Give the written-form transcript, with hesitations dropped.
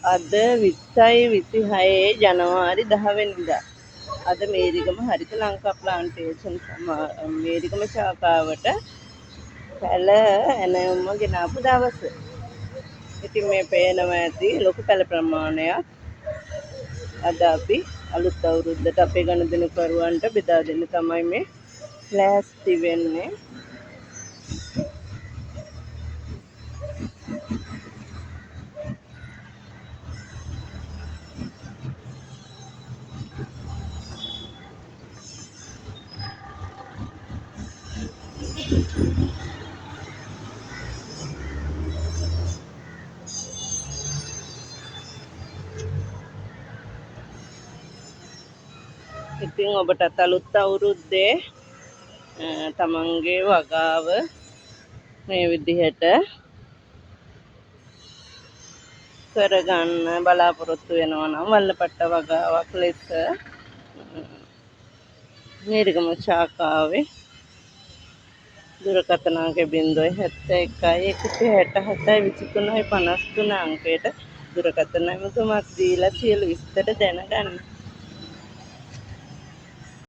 අද 20යි 26 ජනවාරි 10 වෙනිදා. අද මේරිගම හරිත ලංකා ප්ලාන්ටේෂන් මේරිගම ශාඛාවට පැල ඇනයුම්ම ගෙනාපු දවස. ඉතින් මේ පේනවා ඇති ලොකු පැල ප්‍රමාණයක් අද අපි අලුත් අවුරුද්දට අපේ ගනුදෙනුකරුවන්ට බෙදා දෙන්න තමයි මේ ලෑස්ති වෙන්නේ. ඉතින් ඔබටත් අලුත් අවුරුද්දේ තමන්ගේ වගාව මේ විදිහට කරගන්න බලාපොරොත්තු වෙනවා නම් වල්ලපට්ට වගාවක් ලෙස මේරිගම ශාඛාවේ දුරකථන අංකය 071 167 23 53 අංකයට දුරකථන ඇමතුමක් දීලා සියලු විස්තර දැනගන්න.